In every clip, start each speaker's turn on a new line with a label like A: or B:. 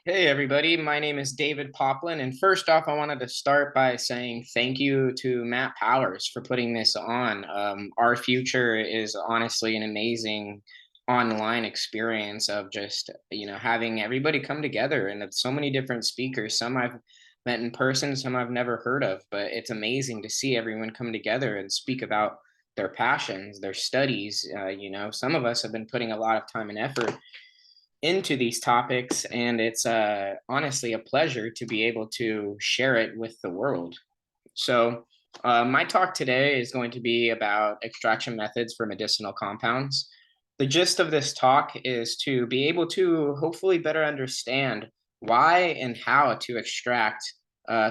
A: Hey everybody, my name is David Poplin, and first off, I wanted to start by saying thank you to Matt Powers for putting this on. Our future is honestly an amazing online experience of just, having everybody come together and of so many different speakers. Some I've met in person, some I've never heard of, but it's amazing to see everyone come together and speak about their passions, their studies. Some of us have been putting a lot of time and effort into these topics, and it's honestly a pleasure to be able to share it with the world. So, my talk today is going to be about extraction methods for medicinal compounds. The gist of this talk is to be able to hopefully better understand why and how to extract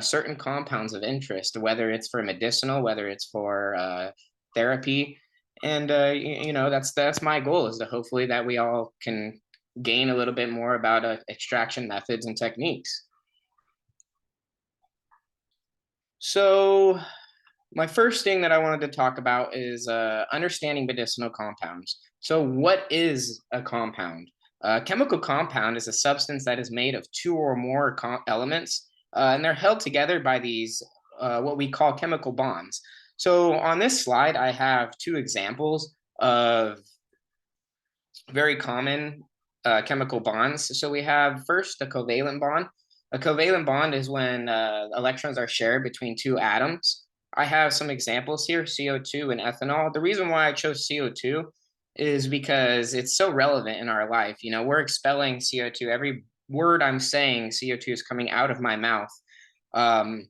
A: certain compounds of interest, whether it's for medicinal, whether it's for therapy. And that's my goal, is to hopefully that we all can gain a little bit more about extraction methods and techniques. So, my first thing that I wanted to talk about is understanding medicinal compounds. So, what is a compound? A chemical compound is a substance that is made of two or more elements, and they're held together by these what we call chemical bonds. So, on this slide, I have two examples of very common chemical bonds. So we have first the covalent bond. A covalent bond is when electrons are shared between two atoms. I have some examples here, CO2 and ethanol. The reason why I chose CO2 is because it's so relevant in our life. We're expelling CO2. Every word I'm saying, CO2 is coming out of my mouth. Um,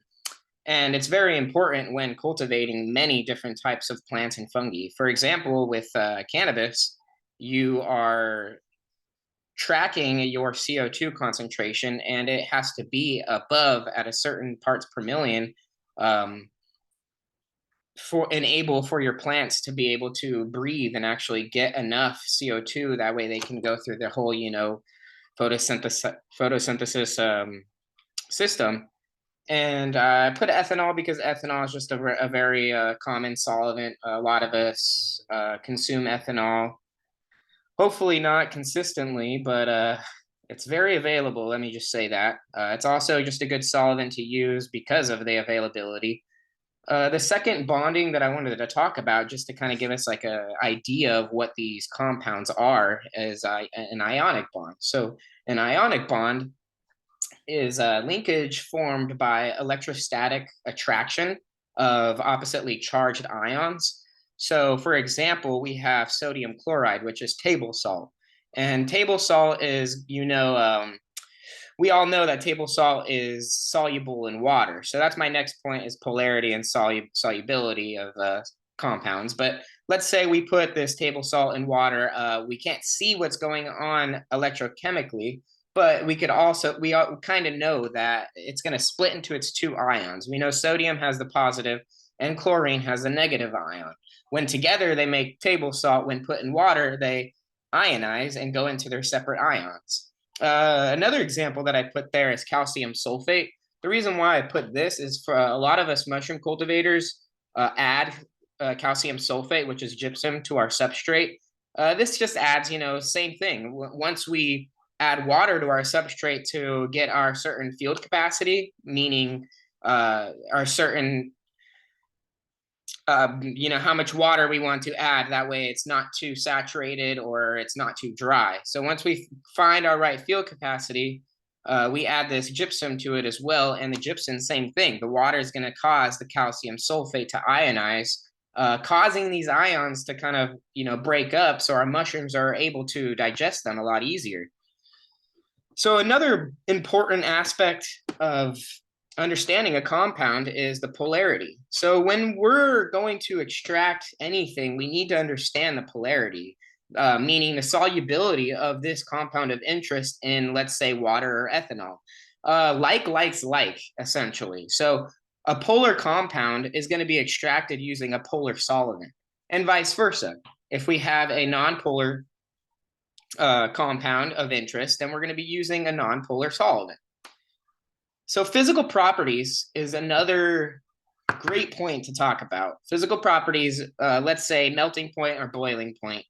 A: and it's very important when cultivating many different types of plants and fungi. For example, with cannabis, you are tracking your CO2 concentration, and it has to be above at a certain parts per million for enable for your plants to be able to breathe and actually get enough CO2. That way they can go through their whole, photosynthesis system. And I put ethanol because ethanol is just a very common solvent. A lot of us consume ethanol. Hopefully not consistently, but it's very available. Let me just say that. It's also just a good solvent to use because of the availability. The second bonding that I wanted to talk about, just to kind of give us like a idea of what these compounds are, is an ionic bond. So an ionic bond is a linkage formed by electrostatic attraction of oppositely charged ions. So, for example, we have sodium chloride, which is table salt. And table salt is, we all know that table salt is soluble in water. So that's my next point, is polarity and solubility of compounds. But let's say we put this table salt in water. We can't see what's going on electrochemically, but we kind of know that it's going to split into its two ions. We know sodium has the positive and chlorine has the negative ion. When together they make table salt. When put in water, they ionize and go into their separate ions. Another example that I put there is calcium sulfate. The reason why I put this is for a lot of us mushroom cultivators add calcium sulfate, which is gypsum, to our substrate. This just adds, same thing. Once we add water to our substrate to get our certain field capacity, meaning our certain how much water we want to add. That way it's not too saturated or it's not too dry. So once we find our right field capacity, we add this gypsum to it as well. And the gypsum, same thing. The water is going to cause the calcium sulfate to ionize, causing these ions to kind of, break up, so our mushrooms are able to digest them a lot easier. So another important aspect of understanding a compound is the polarity. So when we're going to extract anything, we need to understand the polarity, meaning the solubility of this compound of interest in, let's say, water or ethanol. Like likes like, essentially. So a polar compound is going to be extracted using a polar solvent, and vice versa. If we have a nonpolar compound of interest, then we're going to be using a nonpolar solvent. So physical properties is another great point to talk about. Physical properties, let's say melting point or boiling point.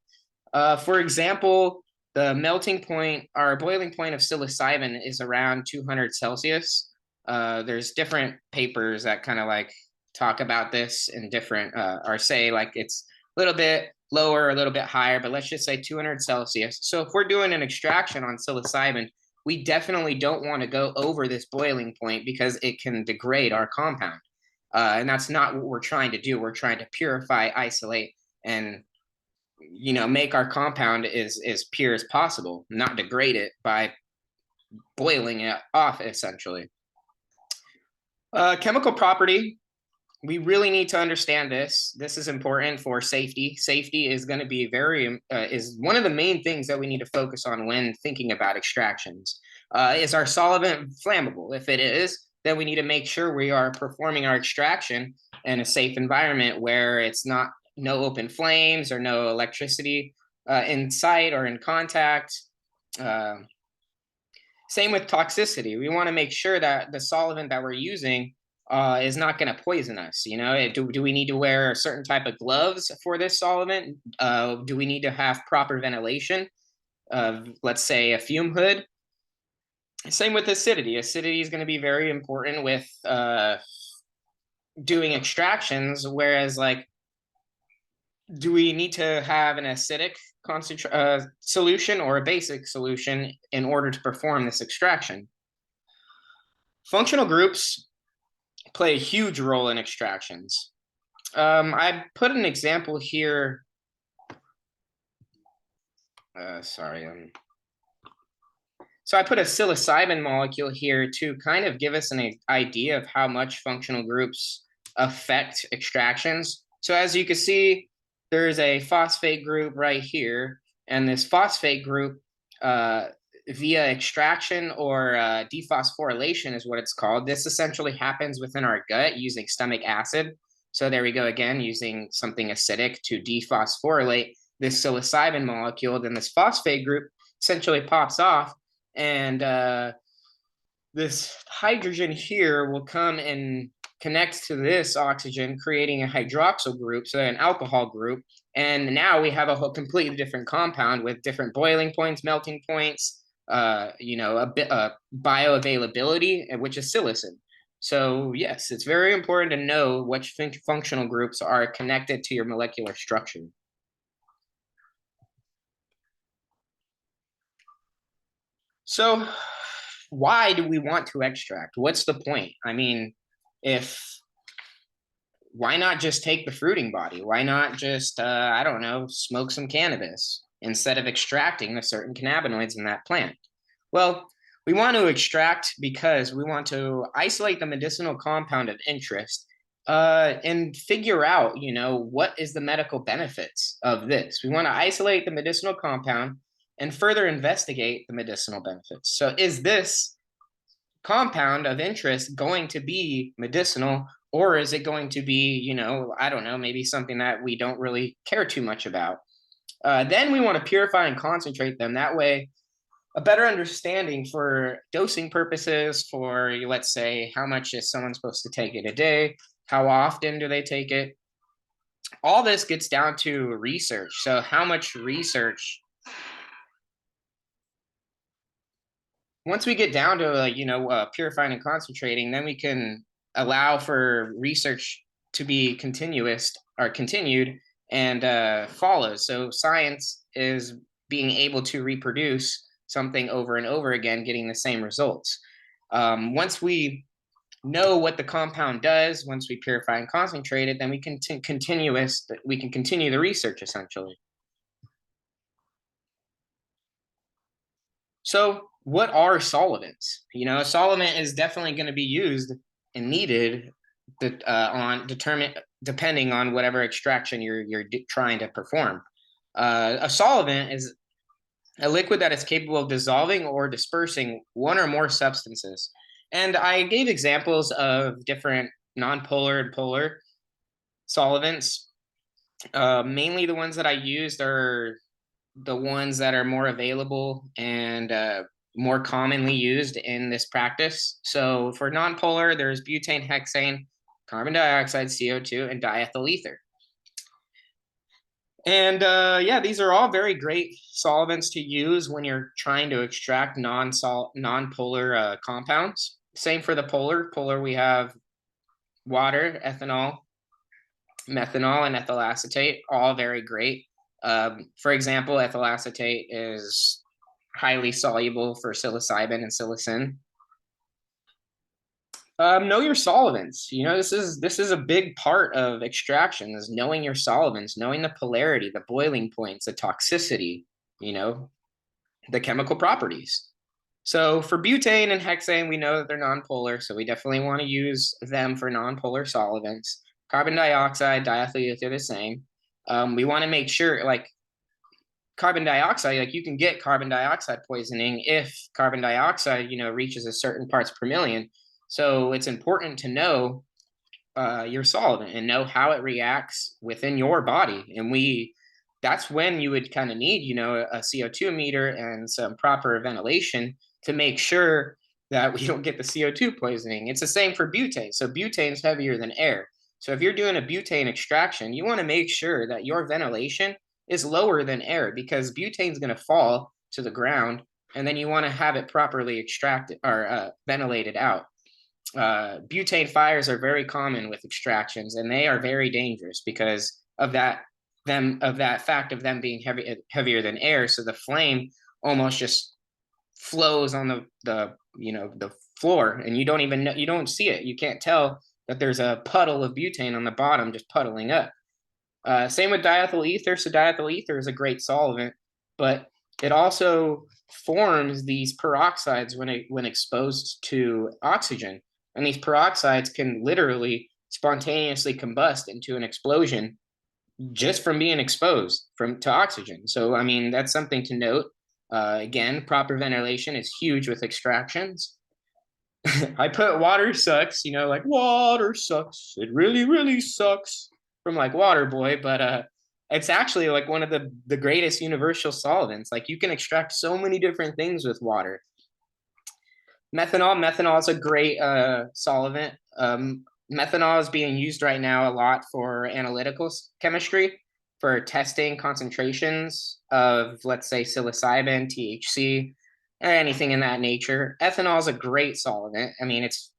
A: For example, The melting point, our boiling point of psilocybin is around 200 Celsius. There's different papers that kind of like talk about this in different, or say like it's a little bit lower, a little bit higher, but let's just say 200 Celsius. So if we're doing an extraction on psilocybin, we definitely don't want to go over this boiling point because it can degrade our compound. And that's not what we're trying to do. We're trying to purify, isolate, and make our compound as pure as possible, not degrade it by boiling it off, essentially. Chemical property, we really need to understand this. This is important for safety. Safety is going to be is one of the main things that we need to focus on when thinking about extractions. Is our solvent flammable? If it is, then we need to make sure we are performing our extraction in a safe environment where it's not no open flames or no electricity in sight or in contact. Same with toxicity. We want to make sure that the solvent that we're using is not going to poison us. Do we need to wear a certain type of gloves for this solvent? Do we need to have proper ventilation? Let's say a fume hood. Same with acidity. Acidity is going to be very important with doing extractions, whereas like, do we need to have an acidic solution or a basic solution in order to perform this extraction? Functional groups play a huge role in extractions. I put an example here. So I put a psilocybin molecule here to kind of give us an idea of how much functional groups affect extractions. So as you can see, there's a phosphate group right here, and this phosphate group via extraction or dephosphorylation is what it's called. This essentially happens within our gut using stomach acid. So there we go again, using something acidic to dephosphorylate this psilocybin molecule. Then this phosphate group essentially pops off, and this hydrogen here will come and connect to this oxygen, creating a hydroxyl group, so an alcohol group. And now we have a whole completely different compound with different boiling points, melting points, a bit bioavailability, which is psilocin. So yes, it's very important to know which functional groups are connected to your molecular structure. So why do we want to extract? What's the point? I mean, why not just take the fruiting body? Why not just, I don't know, smoke some cannabis instead of extracting the certain cannabinoids in that plant? Well, we want to extract because we want to isolate the medicinal compound of interest and figure out, what is the medical benefits of this. We want to isolate the medicinal compound and further investigate the medicinal benefits. So is this compound of interest going to be medicinal, or is it going to be, I don't know, maybe something that we don't really care too much about? Then we want to purify and concentrate them. That way, a better understanding for dosing purposes for, let's say, how much is someone supposed to take it a day? How often do they take it? All this gets down to research. So how much research? Once we get down to, purifying and concentrating, then we can allow for research to be continuous or continued and follows. So science is being able to reproduce something over and over again, getting the same results. Once we know what the compound does, once we purify and concentrate it, then we can continue the research essentially. So what are solvents? A solvent is definitely going to be used and needed depending on whatever extraction you're trying to perform. A solvent is a liquid that is capable of dissolving or dispersing one or more substances. And I gave examples of different nonpolar and polar solvents. Mainly the ones that I used are the ones that are more available and more commonly used in this practice. So for nonpolar, there's butane, hexane, carbon dioxide, CO2, and diethyl ether. And yeah, these are all very great solvents to use when you're trying to extract non-polar compounds. Same for the polar. Polar, we have water, ethanol, methanol, and ethyl acetate, all very great. For example, ethyl acetate is highly soluble for psilocybin and psilocin. Know your solvents. You know, this is a big part of extraction, is knowing your solvents, knowing the polarity, the boiling points, the toxicity, you know, the chemical properties. So for butane and hexane, we know that they're nonpolar, so we definitely want to use them for nonpolar solvents. Carbon dioxide, diethyl ether, the same. We want to make sure, like carbon dioxide, like you can get carbon dioxide poisoning if carbon dioxide, reaches a certain parts per million. So it's important to know your solvent and know how it reacts within your body. And that's when you would kind of need, a CO2 meter and some proper ventilation to make sure that we don't get the CO2 poisoning. It's the same for butane. So butane is heavier than air. So if you're doing a butane extraction, you want to make sure that your ventilation is lower than air, because butane is going to fall to the ground, and then you want to have it properly extracted or ventilated out. Butane fires are very common with extractions, and they are very dangerous because of that fact of them being heavier than air. So the flame almost just flows on the floor, and you don't even know, you don't see it, you can't tell that there's a puddle of butane on the bottom just puddling up. Same with diethyl ether. So diethyl ether is a great solvent, but it also forms these peroxides when exposed to oxygen, and these peroxides can literally spontaneously combust into an explosion just from being exposed to oxygen. So I mean, that's something to note. Again, proper ventilation is huge with extractions. I put water sucks, like water sucks. It really, really sucks from like Waterboy, but it's actually like one of the greatest universal solvents. Like you can extract so many different things with water. Methanol is a great solvent. Methanol is being used right now a lot for analytical chemistry, for testing concentrations of, let's say, psilocybin, THC, or anything in that nature. Ethanol is a great solvent. I mean, it's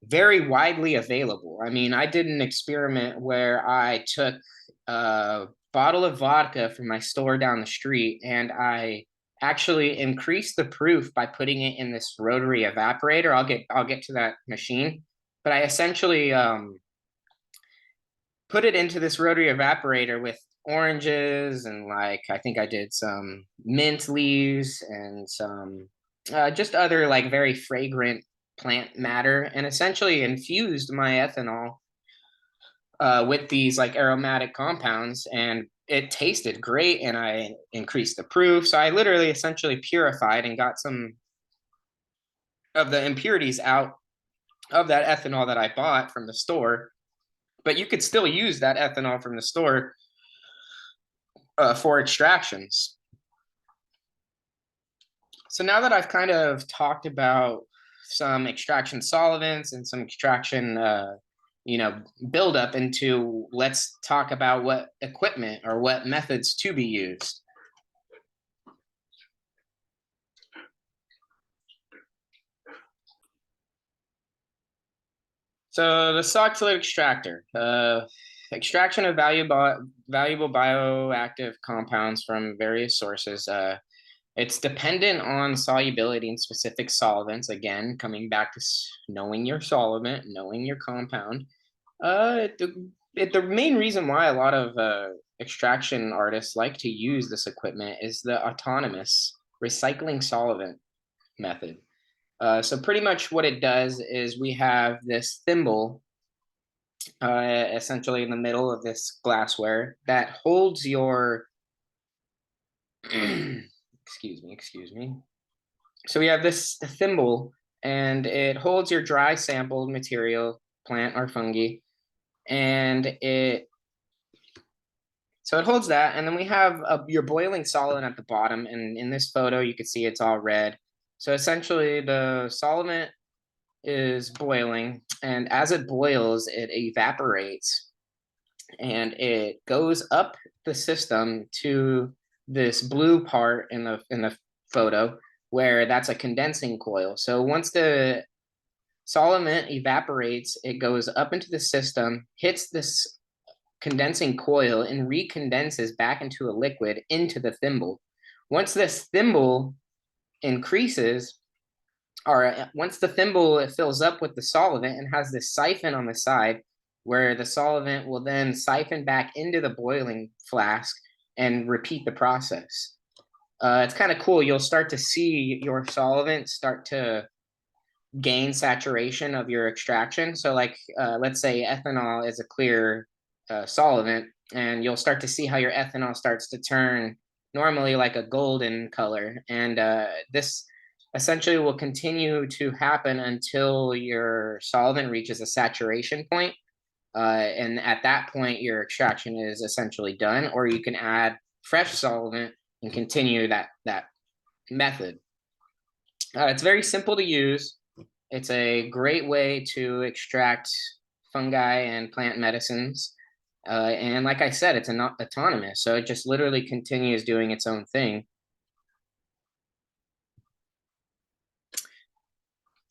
A: very widely available. I mean, I did an experiment where I took a bottle of vodka from my store down the street, and I actually increased the proof by putting it in this rotary evaporator. I'll get to that machine, but I essentially put it into this rotary evaporator with oranges, and like I think I did some mint leaves and some just other like very fragrant plant matter, and essentially infused my ethanol with these like aromatic compounds, and it tasted great, and I increased the proof. So I literally essentially purified and got some of the impurities out of that ethanol that I bought from the store. But you could still use that ethanol from the store for extractions. So now that I've kind of talked about some extraction solvents and some extraction, build up into, let's talk about what equipment or what methods to be used. So the Soxhlet extractor, extraction of valuable bioactive compounds from various sources. It's dependent on solubility in specific solvents. Again, coming back to knowing your solvent, knowing your compound. The main reason why a lot of extraction artists like to use this equipment is the autonomous recycling solvent method. So pretty much what it does is we have this thimble essentially in the middle of this glassware that holds your excuse me. So we have this thimble, and it holds your dry sampled material, plant or fungi, and it holds that, and then we have your boiling solvent at the bottom, and in this photo you can see it's all red. So essentially the solvent is boiling, and as it boils, it evaporates and it goes up the system to this blue part in the photo, where that's a condensing coil. So once the solvent evaporates, it goes up into the system, hits this condensing coil, and recondenses back into a liquid into the thimble. Once this thimble increases, or once the thimble fills up with the solvent and has this siphon on the side, where the solvent will then siphon back into the boiling flask and repeat the process. It's kind of cool. You'll start to see your solvent start to gain saturation of your extraction. So like, let's say ethanol is a clear solvent, and you'll start to see how your ethanol starts to turn normally like a golden color. And this essentially will continue to happen until your solvent reaches a saturation point. And at that point, your extraction is essentially done, or you can add fresh solvent and continue that method. It's very simple to use. It's a great way to extract fungi and plant medicines. And like I said, it's not autonomous. So it just literally continues doing its own thing.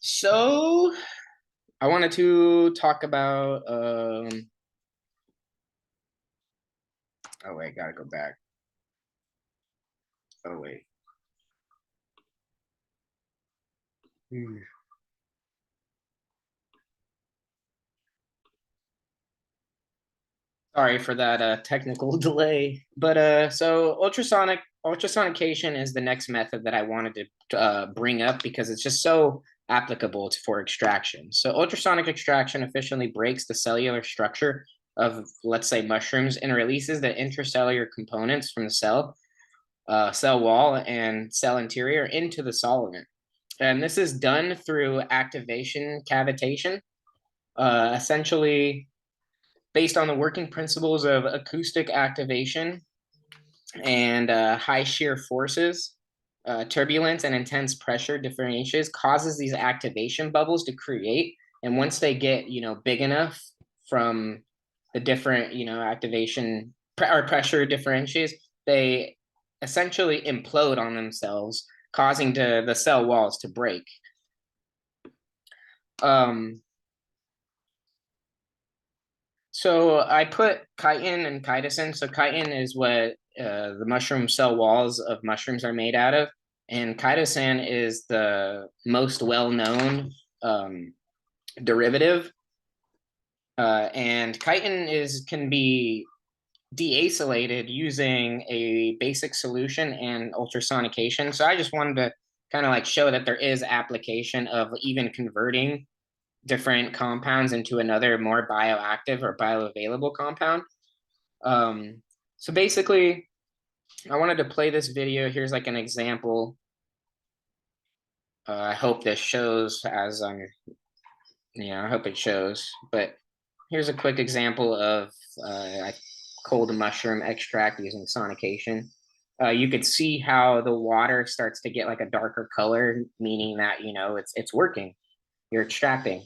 A: So I wanted to talk about, oh wait, gotta go back. Oh wait. Sorry for that technical delay. But so ultrasonication is the next method that I wanted to bring up because it's just so applicable for extraction. So ultrasonic extraction efficiently breaks the cellular structure of, let's say, mushrooms, and releases the intracellular components from the cell wall and cell interior into the solvent. And this is done through activation cavitation, essentially based on the working principles of acoustic activation and high shear forces. Turbulence and intense pressure differentials causes these activation bubbles to create. And once they get, big enough from the different, activation or pressure differentials, they essentially implode on themselves, causing the cell walls to break. So I put chitin and chitosan. So chitin is what the mushroom cell walls of mushrooms are made out of, and chitosan is the most well-known derivative. And chitin can be deacylated using a basic solution and ultrasonication. So I just wanted to kind of like show that there is application of even converting different compounds into another more bioactive or bioavailable compound. So basically, I wanted to play this video. Here's like an example. I hope this shows as I'm, I hope it shows. But here's a quick example of cold mushroom extract using sonication. You could see how the water starts to get like a darker color, meaning that, it's working. You're extracting.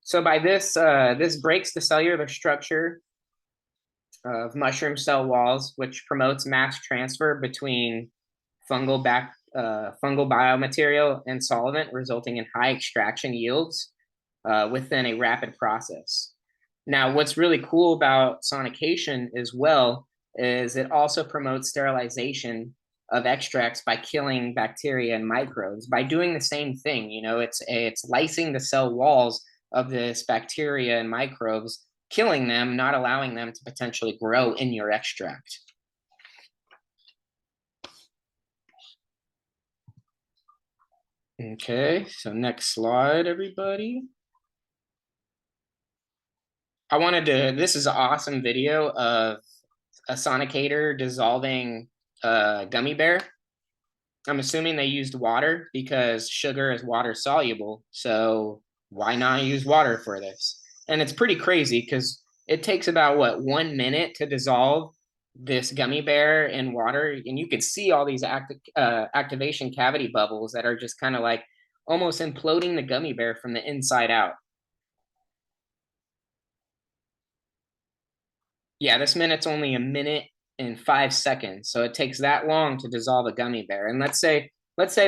A: So by this, this breaks the cellular structure of mushroom cell walls, which promotes mass transfer between fungal biomaterial and solvent, resulting in high extraction yields within a rapid process. Now, what's really cool about sonication as well is it also promotes sterilization of extracts by killing bacteria and microbes. By doing the same thing, it's lysing the cell walls of this bacteria and microbes, killing them, not allowing them to potentially grow in your extract. Okay, so next slide, everybody. This is an awesome video of a sonicator dissolving a gummy bear. I'm assuming they used water because sugar is water soluble. So why not use water for this? And it's pretty crazy because it takes about 1 minute to dissolve this gummy bear in water, and you could see all these activation cavity bubbles that are just kind of like almost imploding the gummy bear from the inside out. Yeah, this minute's only 1 minute and 5 seconds, so it takes that long to dissolve a gummy bear. And let's say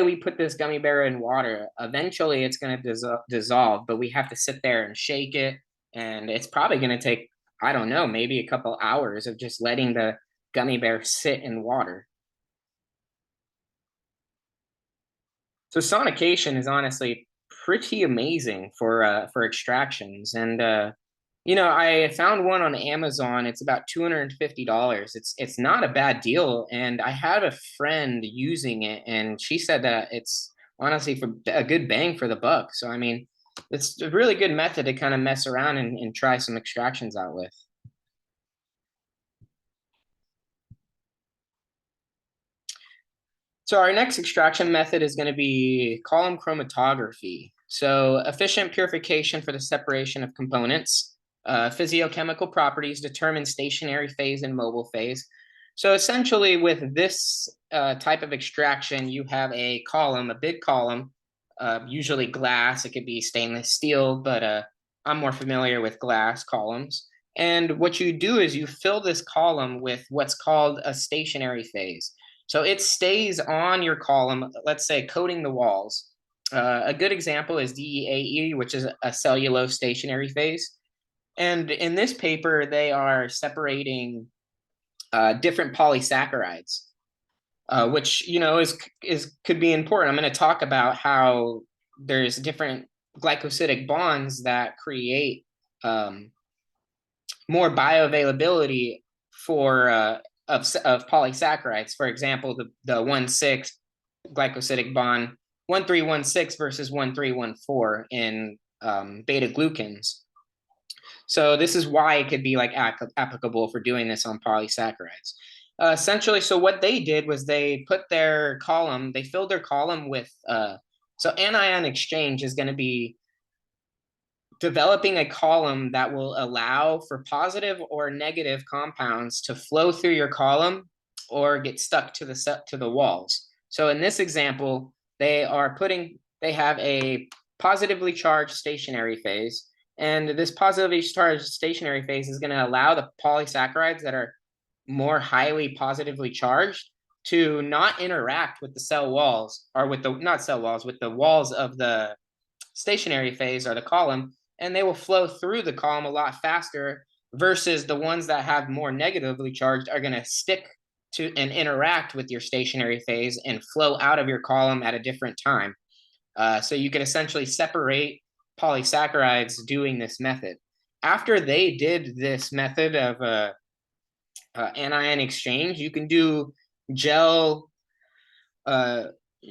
A: we put this gummy bear in water. Eventually, it's going to dissolve, but we have to sit there and shake it, and it's probably going to take, I don't know, maybe a couple hours of just letting the gummy bear sit in water. So sonication is honestly pretty amazing for extractions, and I found one on Amazon. It's about $250. It's not a bad deal, and I had a friend using it, and she said that it's honestly for a good bang for the buck. So I mean, it's a really good method to kind of mess around and try some extractions out with. So our next extraction method is going to be column chromatography. So efficient purification for the separation of components. Physiochemical properties determine stationary phase and mobile phase. So essentially with this type of extraction, you have a column, a big column, usually glass. It could be stainless steel, but I'm more familiar with glass columns. And what you do is you fill this column with what's called a stationary phase. So it stays on your column, let's say coating the walls. A good example is DEAE, which is a cellulose stationary phase. And in this paper, they are separating different polysaccharides, which is could be important. I'm going to talk about how there's different glycosidic bonds that create more bioavailability for of polysaccharides. For example, the 1,6 glycosidic bond 1,3,1,6 versus 1,3,1,4 in beta glucans. So this is why it could be like applicable for doing this on polysaccharides. Essentially, so what they did was they put their column, they filled their column with, so anion exchange is going to be developing a column that will allow for positive or negative compounds to flow through your column or get stuck to the walls. So in this example, they have a positively charged stationary phase, and this positively charged stationary phase is going to allow the polysaccharides that are more highly positively charged to not interact with the cell walls, or with the not cell walls, with the walls of the stationary phase or the column, and they will flow through the column a lot faster versus the ones that have more negatively charged are going to stick to and interact with your stationary phase and flow out of your column at a different time. So you can essentially separate polysaccharides doing this method. After they did this method of anion exchange, you can do gel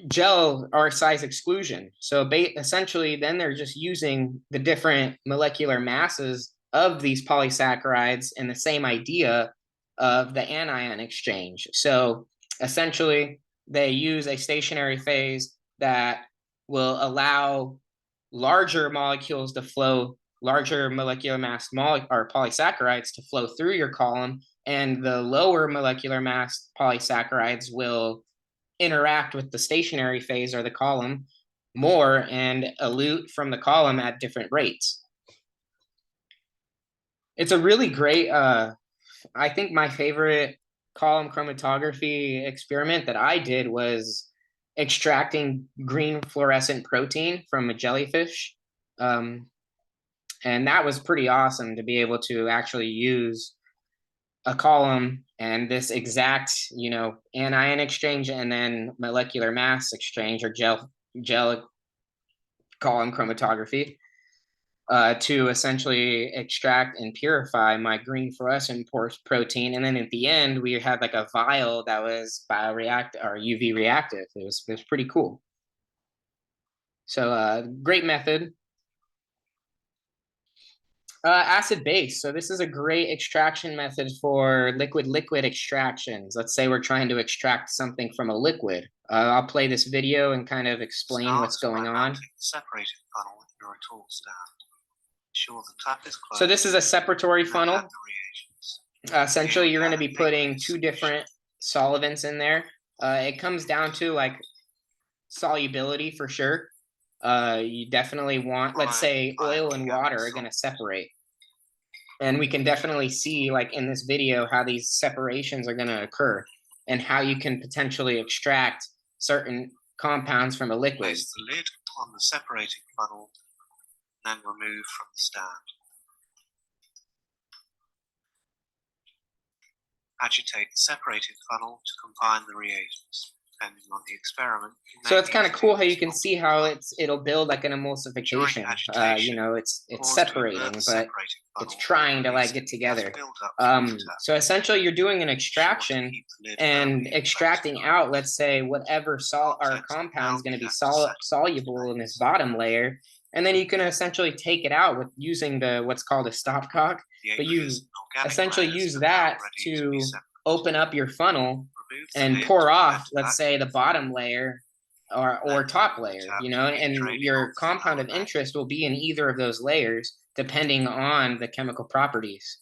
A: gel R size exclusion. So essentially, then they're just using the different molecular masses of these polysaccharides and the same idea of the anion exchange. So essentially, they use a stationary phase that will allow larger molecules to flow, larger molecular mass or polysaccharides to flow through your column, and the lower molecular mass polysaccharides will interact with the stationary phase or the column more and elute from the column at different rates. It's a really great, I think my favorite column chromatography experiment that I did was extracting green fluorescent protein from a jellyfish. And that was pretty awesome to be able to actually use a column and this exact, anion exchange and then molecular mass exchange, or gel column chromatography, to essentially extract and purify my green fluorescent protein. And then at the end, we had like a vial that was bioreactive or UV reactive. It was pretty cool. So great method. Acid base. So this is a great extraction method for liquid extractions. Let's say we're trying to extract something from a liquid. I'll play this video and kind of explain what's going on.
B: Separated funnel with your tool stand. Ensure the tap is closed.
A: So this is a separatory funnel. Essentially, you're going to be putting two different solvents in there. It comes down to like solubility for sure. You definitely want, let's say, oil and water are going to separate. And we can definitely see, like in this video, how these separations are going to occur and how you can potentially extract certain compounds from a liquid.
B: Place the lid on the separating funnel, then remove from the stand. Agitate the separating funnel to combine the reagents. Depending on the experiment.
A: So it's kind of cool how you can see how it'll build like an emulsification. You know, it's separating, but it's trying to like get together. So essentially, you're doing an extraction and extracting out, let's say, whatever compound is going to be soluble in this bottom layer, and then you can essentially take it out with using what's called a stopcock. But you essentially use that to open up your funnel and pour off, let's say, the bottom layer or top layer, you know, and your compound of interest will be in either of those layers depending on the chemical properties.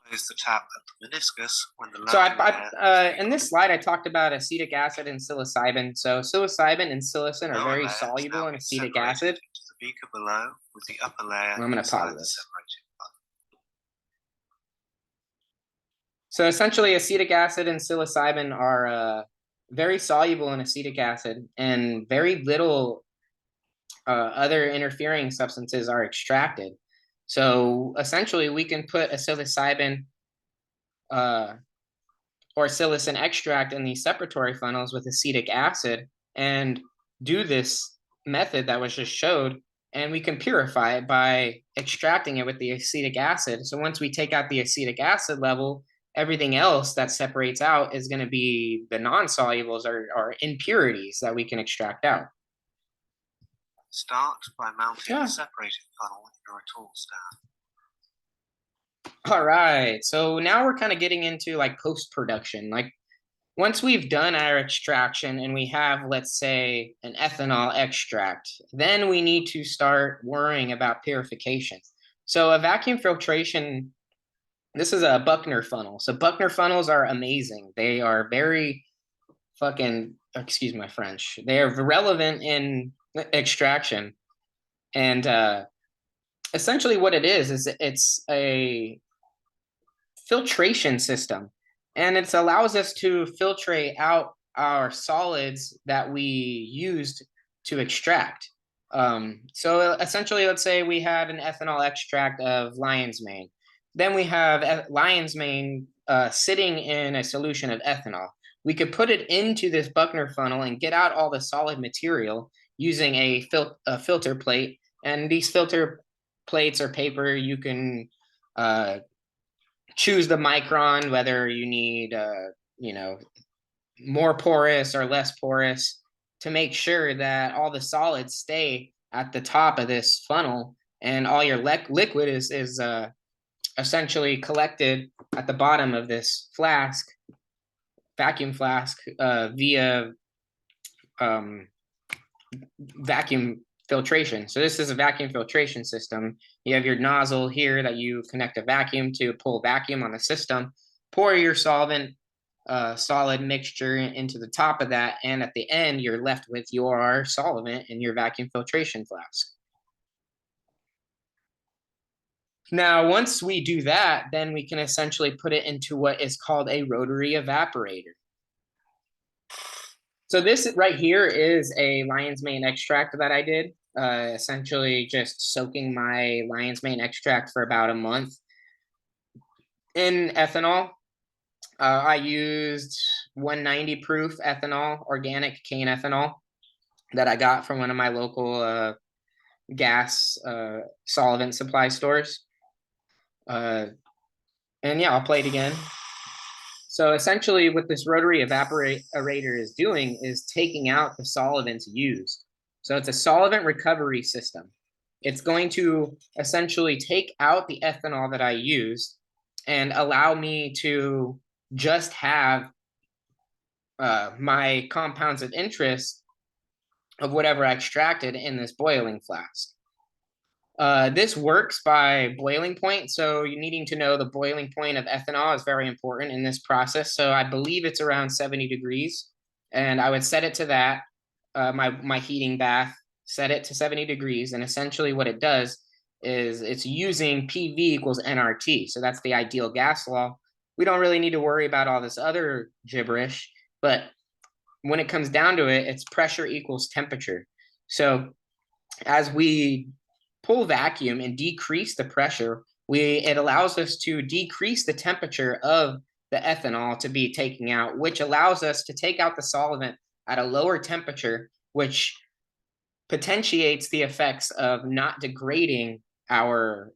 B: Close the tap at the meniscus when the
A: so in this slide I talked about acetic acid and psilocybin. So psilocybin and psilocin are very soluble in acetic acid.
B: The beaker below with the upper layer.
A: I'm going to pause this. So essentially, acetic acid and psilocybin are very soluble in acetic acid, and very little other interfering substances are extracted. So essentially, we can put a psilocybin or psilocin extract in these separatory funnels with acetic acid and do this method that was just showed, and we can purify it by extracting it with the acetic acid. So once we take out the acetic acid level, everything else that separates out is going to be the non-solubles or impurities that we can extract out.
B: Start by mounting the separating funnel in your tool stand.
A: All right, so now we're kind of getting into like post-production. Like once we've done our extraction and we have, let's say, an ethanol extract, then we need to start worrying about purification. So a vacuum filtration, this is a Buckner funnel. So Buckner funnels are amazing. They are very fucking, excuse my French, they are relevant in extraction. And essentially what it is it's a filtration system. And it allows us to filtrate out our solids that we used to extract. So essentially, let's say we had an ethanol extract of lion's mane. Then we have lion's mane sitting in a solution of ethanol. We could put it into this Buckner funnel and get out all the solid material using a filter plate. And these filter plates or paper, you can choose the micron, whether you need, you know, more porous or less porous, to make sure that all the solids stay at the top of this funnel and all your liquid is essentially collected at the bottom of this flask, vacuum flask, via vacuum filtration. So this is a vacuum filtration system. You have your nozzle here that you connect a vacuum to pull vacuum on the system, pour your solvent solid mixture into the top of that, and at the end you're left with your solvent in your vacuum filtration flask. Now once we do that, then we can essentially put it into what is called a rotary evaporator. So this right here is a lion's mane extract that I did, essentially just soaking my lion's mane extract for about a month in ethanol. I used 190 proof ethanol, organic cane ethanol that I got from one of my local gas solvent supply stores. And yeah, I'll play it again. So essentially what this rotary evaporator is doing is taking out the solvents used. So it's a solvent recovery system. It's going to essentially take out the ethanol that I used and allow me to just have my compounds of interest of whatever I extracted in this boiling flask. This works by boiling point. So you needing to know the boiling point of ethanol is very important in this process. So I believe it's around 70 degrees, and I would set it to that. My heating bath, set it to 70 degrees, and essentially what it does is it's using PV equals nRT. So that's the ideal gas law. We don't really need to worry about all this other gibberish, but when it comes down to it, it's pressure equals temperature. So as we pull vacuum and decrease the pressure, it allows us to decrease the temperature of the ethanol to be taken out, which allows us to take out the solvent at a lower temperature, which potentiates the effects of not degrading our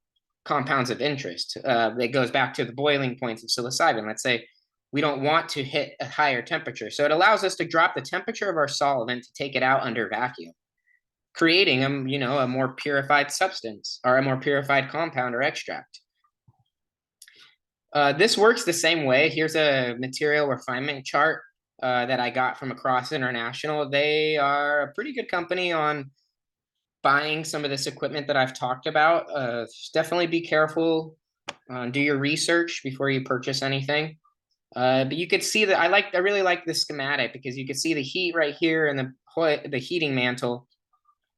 A: compounds of interest. It goes back to the boiling points of psilocybin. Let's say we don't want to hit a higher temperature. So it allows us to drop the temperature of our solvent to take it out under vacuum, creating a more purified substance or a more purified compound or extract. This works the same way. Here's a material refinement chart that I got from Across International. They are a pretty good company on buying some of this equipment that I've talked about. Definitely be careful, do your research before you purchase anything. But you could see that I really like the schematic because you can see the heat right here and the heating mantle.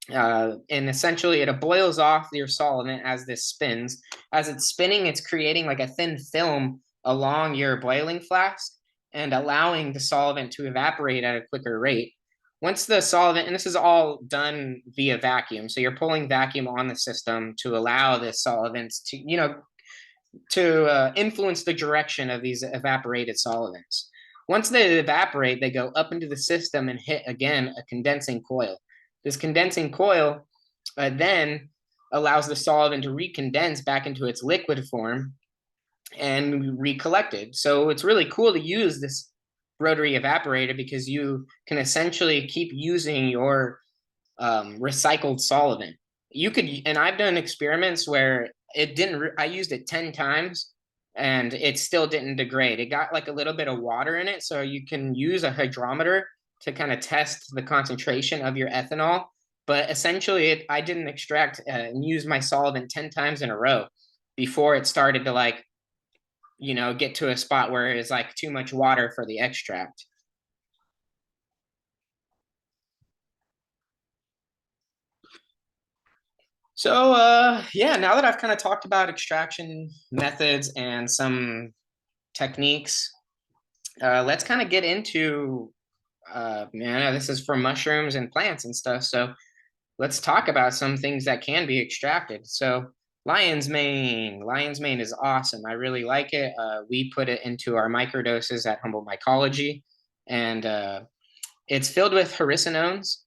A: And essentially it boils off your solvent as this spins. As it's spinning, it's creating like a thin film along your boiling flask and allowing the solvent to evaporate at a quicker rate. Once the solvent, and this is all done via vacuum, so you're pulling vacuum on the system to allow the solvents to influence the direction of these evaporated solvents. Once they evaporate, they go up into the system and hit again a condensing coil. This condensing coil then allows the solvent to recondense back into its liquid form and recollected. So it's really cool to use this rotary evaporator because you can essentially keep using your recycled solvent. You could, and I've done experiments where it didn't, I used it 10 times and it still didn't degrade. It got like a little bit of water in it. So you can use a hydrometer to kind of test the concentration of your ethanol. But essentially, I didn't extract and use my solvent 10 times in a row before it started to get to a spot where it's like too much water for the extract. So yeah, now that I've kind of talked about extraction methods and some techniques, let's kind of get into this is for mushrooms and plants and stuff. So let's talk about some things that can be extracted. So lion's mane is awesome. I really like it. We put it into our microdoses at Humboldt Mycology, and it's filled with hericenones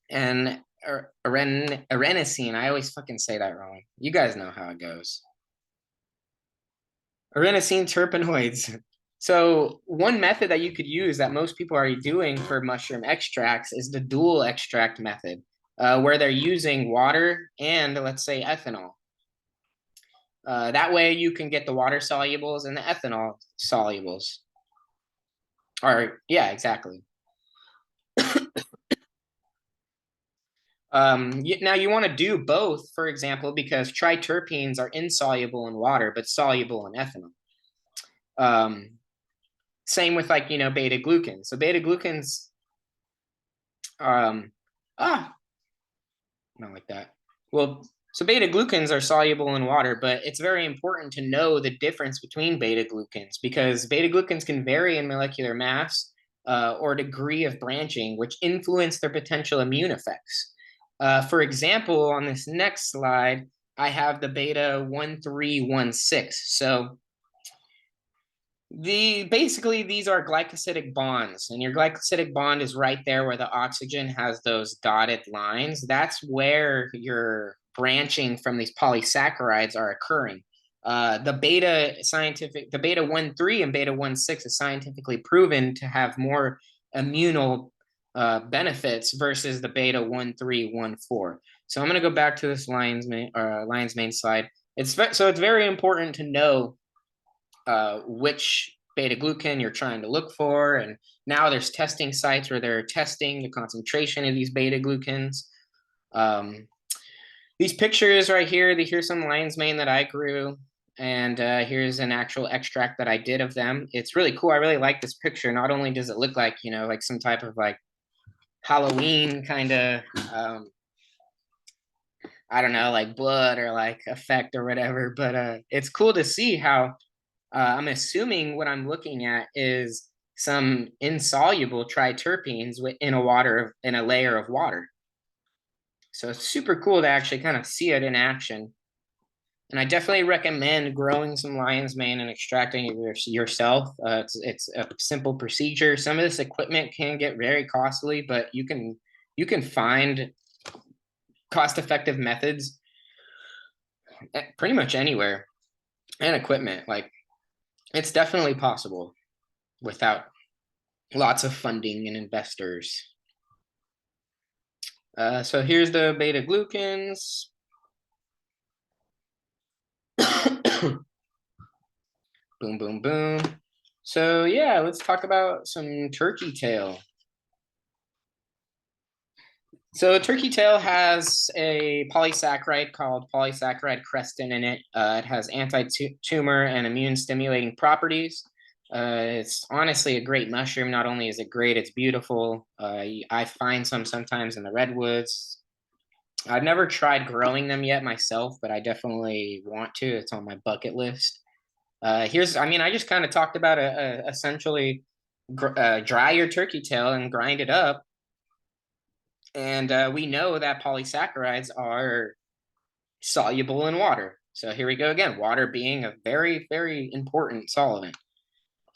A: and arenosine. I always fucking say that wrong. You guys know how it goes. Arenosine terpenoids. So one method that you could use that most people are doing for mushroom extracts is the dual extract method, where they're using water and, let's say, ethanol. That way you can get the water solubles and the ethanol solubles. Or, yeah, exactly. Now you want to do both, for example, because triterpenes are insoluble in water, but soluble in ethanol. Same with beta glucans. So beta glucans, not like that. Well, so beta glucans are soluble in water, but it's very important to know the difference between beta glucans because beta glucans can vary in molecular mass or degree of branching, which influence their potential immune effects. For example, on this next slide, I have the beta 1316. So basically these are glycosidic bonds, and your glycosidic bond is right there where the oxygen has those dotted lines. That's where your branching from these polysaccharides are occurring. The beta 1,3 and beta 1,6 is scientifically proven to have more immunal benefits versus the beta 1,3,1,4. So I'm going to go back to this lion's mane slide. It's very important to know which beta glucan you're trying to look for. And now there's testing sites where they're testing the concentration of these beta glucans. these pictures right here, here's some lion's mane that I grew, and here's an actual extract that I did of them. It's really cool. I really like this picture. Not only does it look like, like some type of like Halloween kind of, I don't know, like blood or like effect or whatever, but it's cool to see how I'm assuming what I'm looking at is some insoluble triterpenes in a layer of water. So it's super cool to actually kind of see it in action. And I definitely recommend growing some lion's mane and extracting it yourself. It's a simple procedure. Some of this equipment can get very costly, but you can find cost-effective methods pretty much anywhere, and equipment. Like, it's definitely possible without lots of funding and investors. So here's the beta glucans. Boom, boom, boom. So yeah, let's talk about some turkey tail. So turkey tail has a polysaccharide called polysaccharide crestin in it. It has anti-tumor and immune stimulating properties. It's honestly a great mushroom. Not only is it great, it's beautiful. I find some sometimes in the redwoods. I've never tried growing them yet myself, but I definitely want to. It's on my bucket list. I just kind of talked about essentially dry your turkey tail and grind it up. And we know that polysaccharides are soluble in water. So here we go again, water being a very, very important solvent.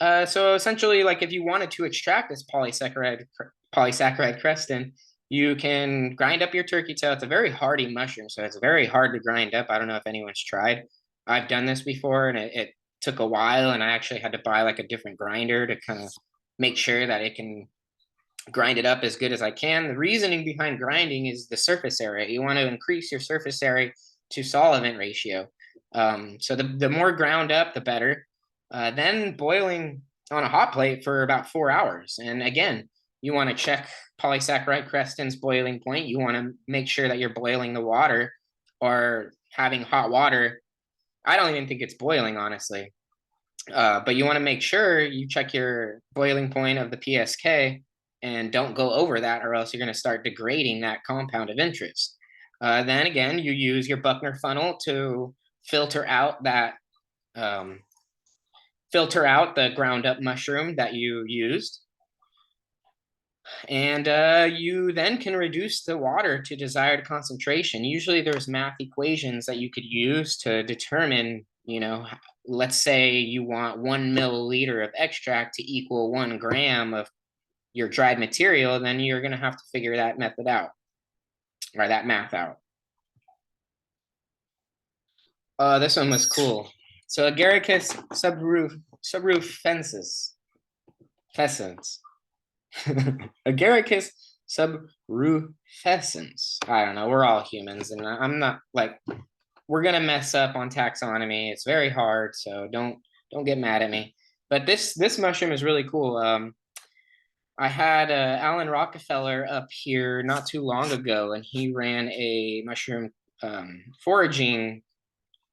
A: So essentially, like if you wanted to extract this polysaccharide crestin, you can grind up your turkey tail. It's a very hardy mushroom, so it's very hard to grind up. I don't know if anyone's tried. I've done this before, and it took a while, and I actually had to buy like a different grinder to kind of make sure that it can grind it up as good as I can. The reasoning behind grinding is the surface area. You want to increase your surface area to solvent ratio. So the more ground up, the better. Then boiling on a hot plate for about 4 hours. And again, you want to check polysaccharide crestin's boiling point. You want to make sure that you're boiling the water or having hot water. I don't even think it's boiling, honestly. But you want to make sure you check your boiling point of the PSK and don't go over that, or else you're going to start degrading that compound of interest. Then again, you use your Buckner funnel to filter out the ground up mushroom that you used. And you then can reduce the water to desired concentration. Usually there's math equations that you could use to determine, let's say you want 1 milliliter of extract to equal 1 gram of your dried material, then you're going to have to figure that method out, or that math out. This one was cool. So Agaricus subrufensis. Agaricus subrufescens. I don't know. We're all humans, and I'm not like, we're gonna mess up on taxonomy. It's very hard, so don't get mad at me. But this mushroom is really cool. I had Alan Rockefeller up here not too long ago, and he ran a mushroom foraging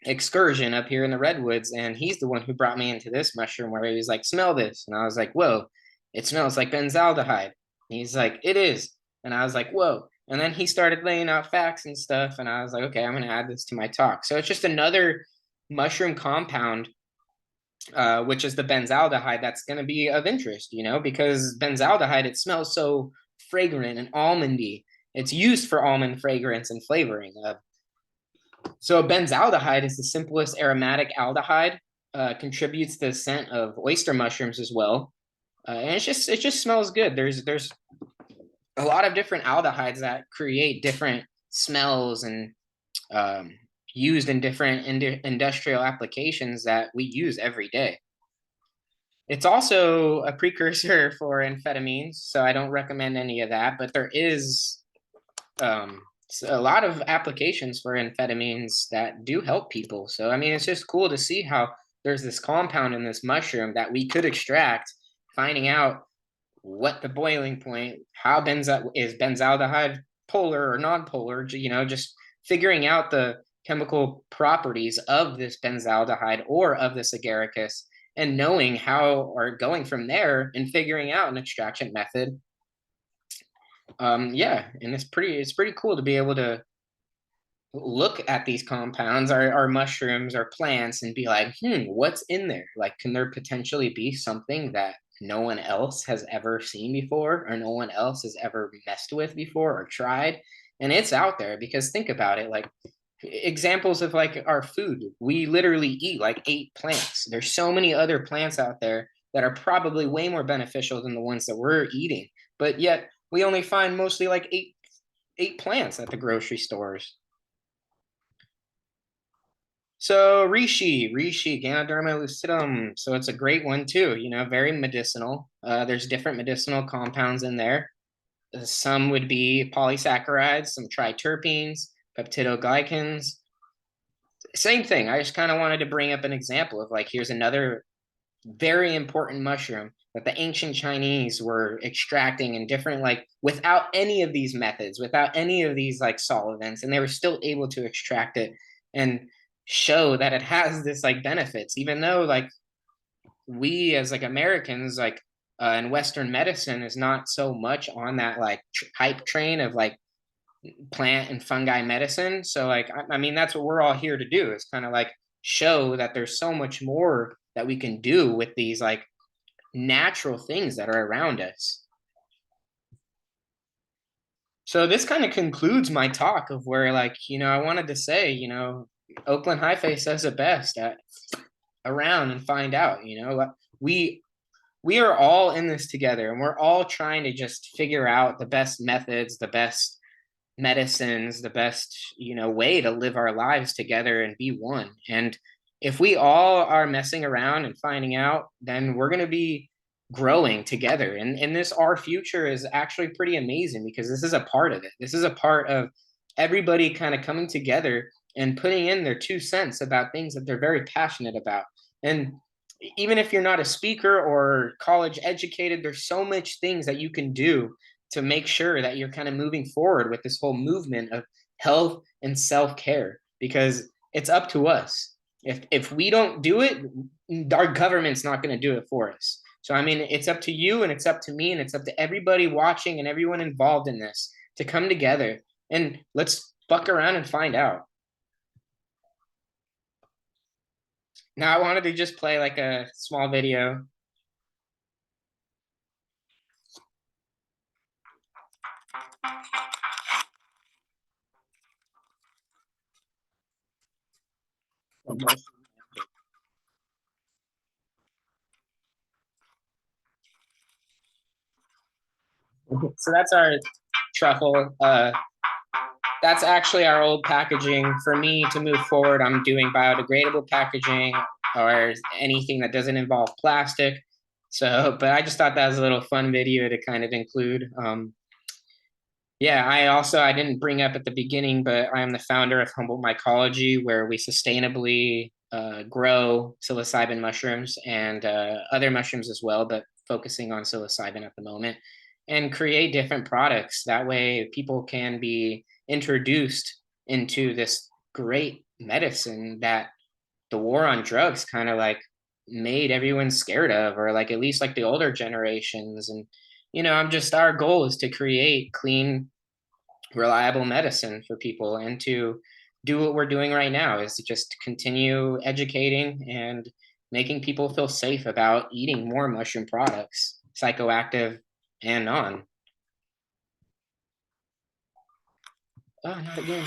A: excursion up here in the redwoods, and he's the one who brought me into this mushroom, where he was like, smell this, and I was like, whoa, it smells like benzaldehyde. And he's like, it is. And I was like, whoa. And then he started laying out facts and stuff, and I was like, okay, I'm going to add this to my talk. So it's just another mushroom compound, which is the benzaldehyde, that's going to be of interest, because benzaldehyde, it smells so fragrant and almondy. It's used for almond fragrance and flavoring. So benzaldehyde is the simplest aromatic aldehyde, contributes to the scent of oyster mushrooms as well. And it just smells good. There's a lot of different aldehydes that create different smells and used in different industrial applications that we use every day. It's also a precursor for amphetamines, so I don't recommend any of that, but there is a lot of applications for amphetamines that do help people. So, I mean, it's just cool to see how there's this compound in this mushroom that we could extract, finding out what the boiling point, how is benzaldehyde polar or non-polar, just figuring out the chemical properties of this benzaldehyde or of this agaricus, and knowing how, or going from there and figuring out an extraction method. Yeah, and it's pretty cool to be able to look at these compounds, our mushrooms, our plants, and be like, what's in there? Like, can there potentially be something that no one else has ever seen before, or no one else has ever messed with before or tried? And it's out there, because think about it, like examples of like our food, we literally eat like 8 plants. There's so many other plants out there that are probably way more beneficial than the ones that we're eating, but yet we only find mostly like eight plants at the grocery stores. So reishi, Ganoderma lucidum. So it's a great one too. Very medicinal. There's different medicinal compounds in there. Some would be polysaccharides, some triterpenes, peptidoglycans. Same thing. I just kind of wanted to bring up an example of, like, here's another very important mushroom that the ancient Chinese were extracting in different, like, without any of these methods, without any of these like solvents, and they were still able to extract it and show that it has this like benefits, even though like we as like Americans, like in Western medicine is not so much on that like hype train of like plant and fungi medicine. So like I mean that's what we're all here to do, is kind of like show that there's so much more that we can do with these like natural things that are around us. So this kind of concludes my talk of where, like, I wanted to say, Oakland Hyphae says it best, around and find out, we we are all in this together, and we're all trying to just figure out the best methods, the best medicines, the best, way to live our lives together and be one. And if we all are messing around and finding out, then we're going to be growing together. And this, our future is actually pretty amazing, because this is a part of it. This is a part of everybody kind of coming together and putting in their 2 cents about things that they're very passionate about. And even if you're not a speaker or college educated, there's so much things that you can do to make sure that you're kind of moving forward with this whole movement of health and self-care, because it's up to us. If we don't do it, our government's not going to do it for us. So I mean, it's up to you, and it's up to me, and it's up to everybody watching and everyone involved in this to come together, and let's fuck around and find out. Now I wanted to just play like a small video. So that's our truffle. That's actually our old packaging. For me to move forward, I'm doing biodegradable packaging or anything that doesn't involve plastic. So, but I just thought that was a little fun video to kind of include. Yeah, I didn't bring up at the beginning, but I am the founder of Humboldt Mycology, where we sustainably grow psilocybin mushrooms and other mushrooms as well, but focusing on psilocybin at the moment, and create different products. That way, people can be introduced into this great medicine that the war on drugs kind of like made everyone scared of, or like at least like the older generations. And I'm just, our goal is to create clean, reliable medicine for people, and to do what we're doing right now, is to just continue educating and making people feel safe about eating more mushroom products, psychoactive and non. Oh, not again.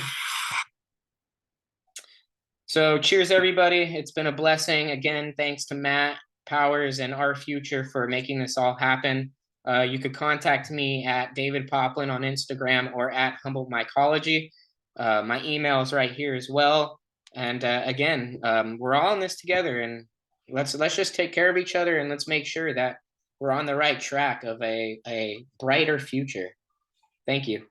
A: So cheers, everybody. It's been a blessing. Again, thanks to Matt Powers and Our Future for making this all happen. You could contact me at David Poplin on Instagram, or at Humboldt Mycology. My email is right here as well. And again, we're all in this together, and let's just take care of each other, and let's make sure that we're on the right track of a brighter future. Thank you.